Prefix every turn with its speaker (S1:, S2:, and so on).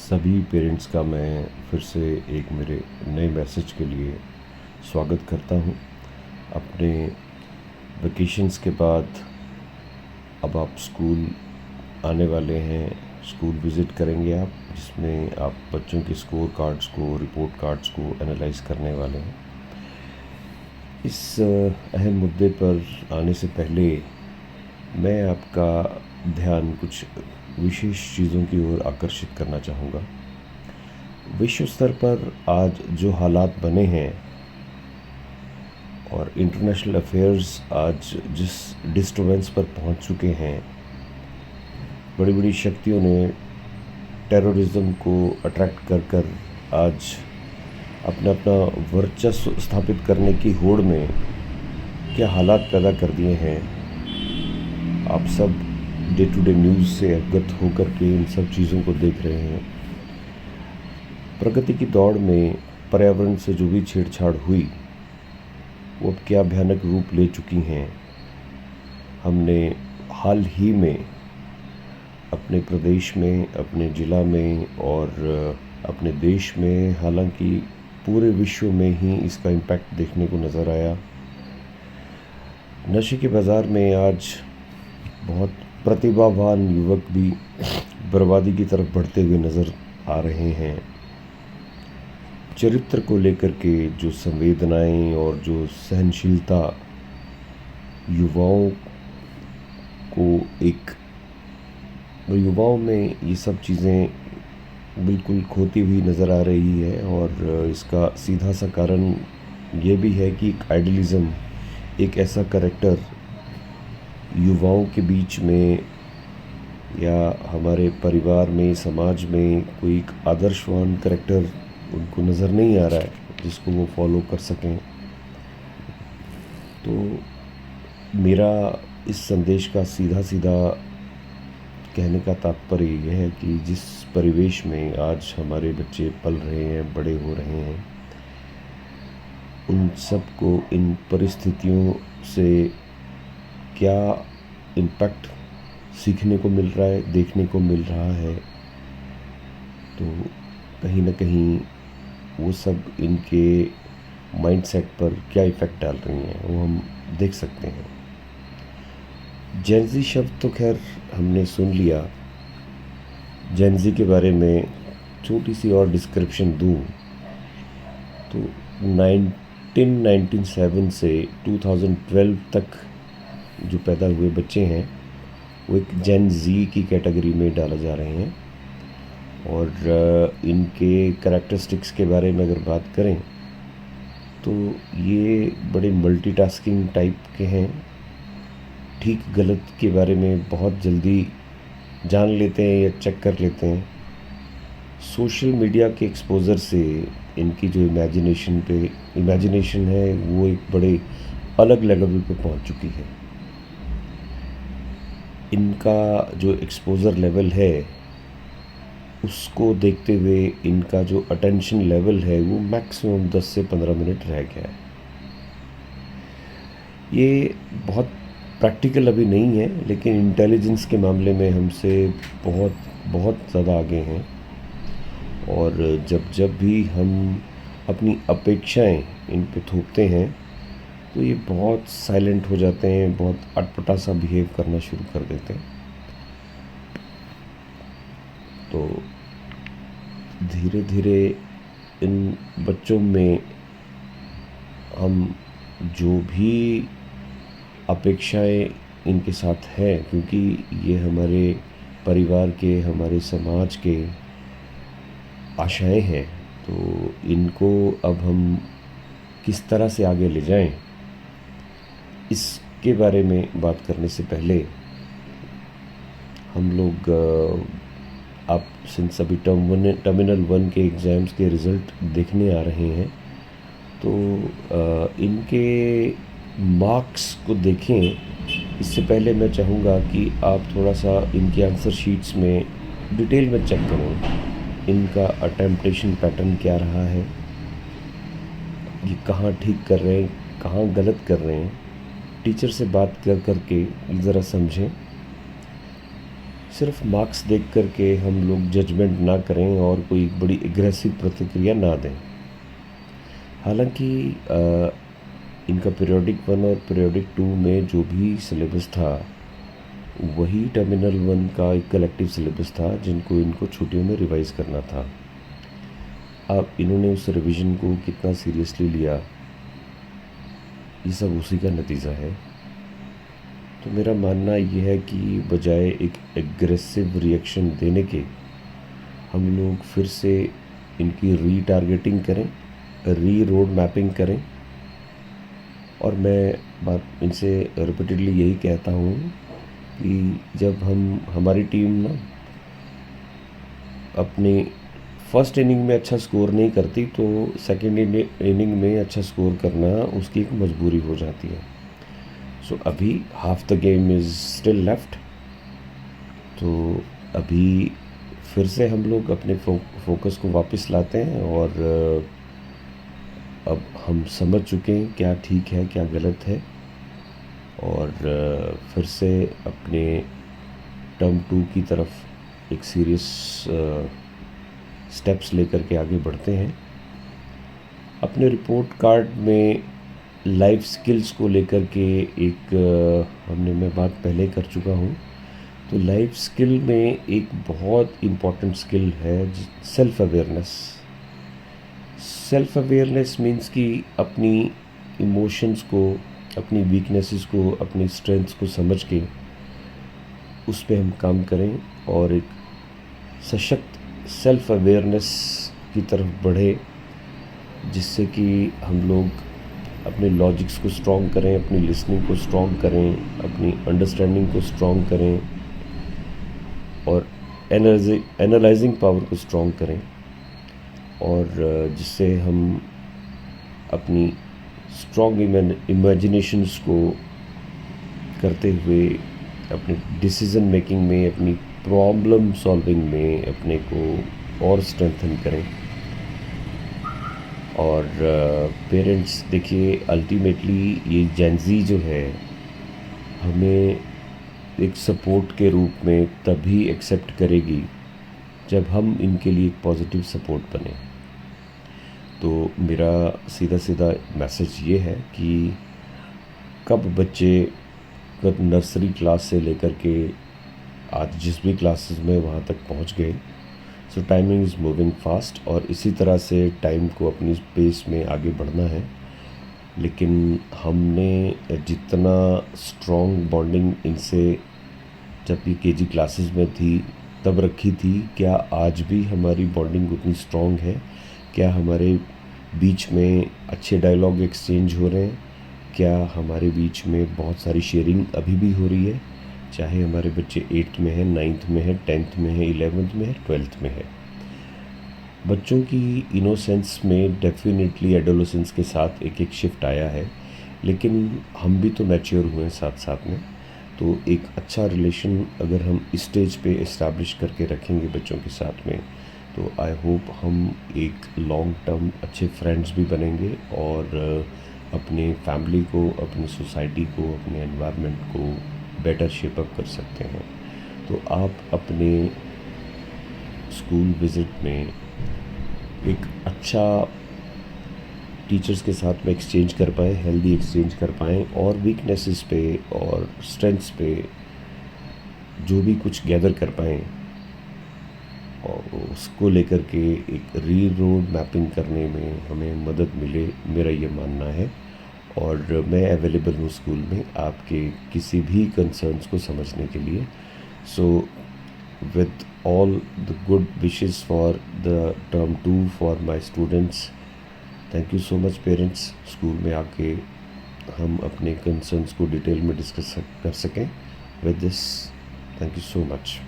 S1: सभी पेरेंट्स का मैं फिर से एक मेरे नए मैसेज के लिए स्वागत करता हूँ। अपने वेकेशंस के बाद अब आप स्कूल आने वाले हैं, स्कूल विज़िट करेंगे आप, जिसमें आप बच्चों के स्कोर कार्ड्स को, रिपोर्ट कार्ड्स को एनालाइज करने वाले हैं। इस अहम मुद्दे पर आने से पहले मैं आपका ध्यान कुछ विशेष चीज़ों की ओर आकर्षित करना चाहूँगा। विश्व स्तर पर आज जो हालात बने हैं और इंटरनेशनल अफेयर्स आज जिस डिस्टर्बेंस पर पहुंच चुके हैं, बड़ी बड़ी शक्तियों ने टेररिज्म को अट्रैक्ट कर कर आज अपना अपना वर्चस्व स्थापित करने की होड़ में क्या हालात पैदा कर दिए हैं। आप सब डे टू डे न्यूज़ से अवगत होकर के इन सब चीज़ों को देख रहे हैं। प्रगति की दौड़ में पर्यावरण से जो भी छेड़छाड़ हुई वो अब क्या भयानक रूप ले चुकी हैं। हमने हाल ही में अपने प्रदेश में, अपने ज़िला में और अपने देश में, हालांकि पूरे विश्व में ही इसका इम्पैक्ट देखने को नज़र आया। नशे के बाज़ार में आज बहुत प्रतिभावान युवक भी बर्बादी की तरफ बढ़ते हुए नज़र आ रहे हैं। चरित्र को लेकर के जो संवेदनाएं और जो सहनशीलता युवाओं में ये सब चीज़ें बिल्कुल खोती हुई नज़र आ रही है। और इसका सीधा सा कारण ये भी है कि एक आइडियलिज़म, एक ऐसा करैक्टर युवाओं के बीच में या हमारे परिवार में, समाज में कोई एक आदर्शवान करैक्टर उनको नज़र नहीं आ रहा है जिसको वो फॉलो कर सकें। तो मेरा इस संदेश का सीधा सीधा कहने का तात्पर्य यह है कि जिस परिवेश में आज हमारे बच्चे पल रहे हैं, बड़े हो रहे हैं, उन सब को इन परिस्थितियों से क्या इम्पैक्ट सीखने को मिल रहा है, देखने को मिल रहा है, तो कहीं ना कहीं वो सब इनके माइंडसेट पर क्या इफ़ेक्ट डाल रही हैं वो हम देख सकते हैं। जेनज़ी शब्द तो खैर हमने सुन लिया। जेनज़ी के बारे में छोटी सी और डिस्क्रिप्शन दूँ तो 1997 से 2012 तक जो पैदा हुए बच्चे हैं वो एक जेन ज़ी की कैटेगरी में डाला जा रहे हैं। और इनके करैक्टरिस्टिक्स के बारे में अगर बात करें तो ये बड़े मल्टीटास्किंग टाइप के हैं। ठीक गलत के बारे में बहुत जल्दी जान लेते हैं या चेक कर लेते हैं। सोशल मीडिया के एक्सपोज़र से इनकी जो इमेजिनेशन है वो एक बड़े अलग लेवल पे पहुंच चुकी है। इनका जो एक्सपोज़र लेवल है उसको देखते हुए इनका जो अटेंशन लेवल है वो मैक्सिमम 10 से 15 मिनट रह गया है। ये बहुत प्रैक्टिकल अभी नहीं है, लेकिन इंटेलिजेंस के मामले में हमसे बहुत बहुत ज़्यादा आगे हैं। और जब भी हम अपनी अपेक्षाएं इन पे थोपते हैं तो ये बहुत साइलेंट हो जाते हैं, बहुत अटपटा सा बिहेव करना शुरू कर देते हैं। तो धीरे धीरे इन बच्चों में हम जो भी अपेक्षाएं इनके साथ है, क्योंकि ये हमारे परिवार के, हमारे समाज के आशाएं हैं, तो इनको अब हम किस तरह से आगे ले जाएं, इसके बारे में बात करने से पहले हम लोग आप सिंस अभी टर्मिनल 1 के एग्ज़ाम्स के रिज़ल्ट देखने आ रहे हैं, तो इनके मार्क्स को देखें। इससे पहले मैं चाहूँगा कि आप थोड़ा सा इनके आंसर शीट्स में डिटेल में चेक करें। इनका अटेम्प्टेशन पैटर्न क्या रहा है, ये कहाँ ठीक कर रहे हैं, कहाँ गलत कर रहे हैं। टीचर से बात कर करके ज़रा समझें। सिर्फ मार्क्स देख कर के हम लोग जजमेंट ना करें और कोई बड़ी एग्रेसिव प्रतिक्रिया ना दें। हालांकि इनका पीरियोडिक 1 और पीरियोडिक 2 में जो भी सिलेबस था वही टर्मिनल 1 का एक कलेक्टिव सिलेबस था जिनको इनको छुट्टियों में रिवाइज करना था। अब इन्होंने उस रिवीजन को कितना सीरियसली लिया, ये सब उसी का नतीजा है। तो मेरा मानना ये है कि बजाय एक एग्रेसिव रिएक्शन देने के हम लोग फिर से इनकी रीटारगेटिंग करें, रोड मैपिंग करें। और मैं बात इनसे रिपीटेडली यही कहता हूँ कि जब हमारी टीम ना अपनी फर्स्ट इनिंग में अच्छा स्कोर नहीं करती तो सेकेंड इनिंग में अच्छा स्कोर करना उसकी एक मजबूरी हो जाती है। सो अभी half the game is still left, तो अभी फिर से हम लोग अपने फोकस को वापस लाते हैं और अब हम समझ चुके हैं क्या ठीक है क्या गलत है, और फिर से अपने टर्म 2 की तरफ एक सीरियस स्टेप्स लेकर के आगे बढ़ते हैं। अपने रिपोर्ट कार्ड में लाइफ स्किल्स को लेकर के एक मैं बात पहले कर चुका हूँ। तो लाइफ स्किल में एक बहुत इम्पॉर्टेंट स्किल है self awareness. Self awareness means कि अपनी इमोशंस को, अपनी वीकनेसेस को, अपनी स्ट्रेंथ्स को समझ के उस पर हम काम करें और एक सशक्त सेल्फ अवेयरनेस की तरफ बढ़े, जिससे कि हम लोग अपने लॉजिक्स को स्ट्रॉन्ग करें, अपनी लिसनिंग को स्ट्रॉन्ग करें, अपनी अंडरस्टैंडिंग को स्ट्रॉन्ग करें और एनालाइजिंग पावर को स्ट्रॉन्ग करें, और जिससे हम अपनी स्ट्रॉन्ग इमेजिनेशंस को करते हुए अपनी डिसीज़न मेकिंग में, अपनी प्रॉब्लम सॉल्विंग में अपने को और स्ट्रेंथन करें। और पेरेंट्स देखिए, अल्टीमेटली ये जेनज़ी जो है हमें एक सपोर्ट के रूप में तभी एक्सेप्ट करेगी जब हम इनके लिए एक पॉजिटिव सपोर्ट बने। तो मेरा सीधा सीधा मैसेज ये है कि कब बच्चे कब नर्सरी क्लास से लेकर के आज जिस भी क्लासेस में वहाँ तक पहुँच गए, सो टाइमिंग इज़ मूविंग फास्ट और इसी तरह से टाइम को अपनी पेस में आगे बढ़ना है। लेकिन हमने जितना स्ट्रॉन्ग बॉन्डिंग इनसे जब ये केजी क्लासेस में थी तब रखी थी, क्या आज भी हमारी बॉन्डिंग उतनी स्ट्रॉन्ग है? क्या हमारे बीच में अच्छे डायलॉग एक्सचेंज हो रहे हैं? क्या हमारे बीच में बहुत सारी शेयरिंग अभी भी हो रही है, चाहे हमारे बच्चे 8th में है, 9th में है, 10th में है, 11th में है, 12th में है? बच्चों की इनोसेंस में डेफिनेटली एडोलेसेंस के साथ एक एक शिफ्ट आया है, लेकिन हम भी तो मैच्योर हुए हैं साथ साथ में। तो एक अच्छा रिलेशन अगर हम इस स्टेज पे इस्टेब्लिश करके रखेंगे बच्चों के साथ में, तो आई होप हम एक लॉन्ग टर्म अच्छे फ्रेंड्स भी बनेंगे और अपने फैमिली को, अपनी सोसाइटी को, अपने एनवायरनमेंट को बेटर शेप अप कर सकते हैं। तो आप अपने स्कूल विज़िट में एक अच्छा टीचर्स के साथ में एक्सचेंज कर पाएँ, हेल्दी एक्सचेंज कर पाएँ और वीकनेसेस पे और स्ट्रेंथ्स पे जो भी कुछ गैदर कर पाएँ और उसको लेकर के एक रोड मैपिंग करने में हमें मदद मिले, मेरा ये मानना है। और मैं अवेलेबल हूँ स्कूल में आपके किसी भी कंसर्न्स को समझने के लिए। So with all the good wishes for the term 2 for my students, thank you so much parents. School में आके हम अपने कंसर्न्स को डिटेल में डिस्कस कर सकें। With this, thank you so much.